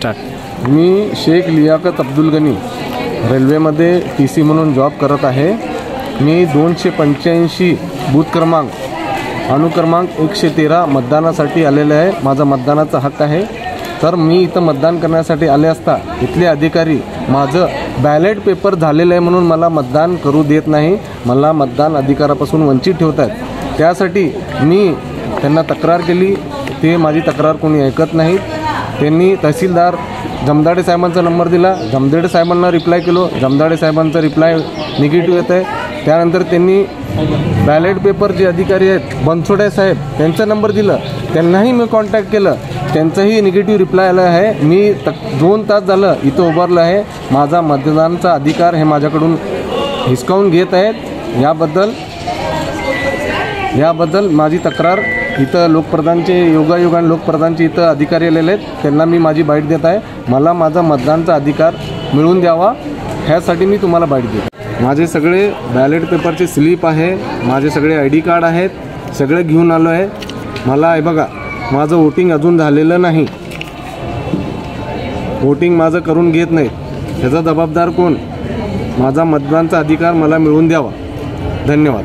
Start. मी शेख लियाकत अब्दुल गनी रेल्वेमध्ये TC म्हणून job करत आहे। मी 285 बूथ क्रमांक अनुक्रमांक 113 मतदानासाठी आलेले आहे। माझा मतदानाचा हक्क आहे। तर मी इथं मतदान करण्यासाठी आले असता इथले अधिकारी माझं बॅलेट पेपर झालेलं आहे म्हणून मला मतदान करू देत नाही, मला मतदान अधिकारापासून वंचित ठेवतात। त्यासाठी मी त्यांना तक्रार केली, ते माझी तक्रार कोणी ऐकत नाहीत। त्यांनी तहसीलदार जमदाडे साहेबांचा नंबर दिला, जमदाडे साहेबांना रिप्लाय केलो, जमदाडे साहेबांचा रिप्लाय निगेटिव्ह येत आहे। त्यानंतर त्यांनी बॅलेट पेपर जे अधिकारी आहेत बनसोडे साहेब त्यांचा नंबर दिला, त्यांनाही मी कॉन्टॅक्ट केलं, त्यांचाही निगेटिव्ह रिप्लाय आला आहे। मी 2 तास झालं इथं उभारलं आहे। माझा मतदानाचा अधिकार हे माझ्याकडून हिसकावून घेत आहेत। याबद्दल माझी तक्रार इथं लोकप्रधानचे योगायोगाने लोकप्रधानचे इथं अधिकारी आलेले आहेत, त्यांना मी माझी बाईट देत आहे। मला माझा मतदानाचा अधिकार मिळवून द्यावा ह्यासाठी मी तुम्हाला बाईट देतो। माझे सगळे बॅलेट पेपरचे स्लिप आहे, माझे सगळे ID कार्ड आहेत, सगळे घेऊन आलो आहे। मला हे बघा, माझं वोटिंग अजून झालेलं नाही, वोटिंग माझं करून घेत नाहीत, ह्याचा जबाबदार कोण? माझा मतदानाचा अधिकार मला मिळवून द्यावा। धन्यवाद।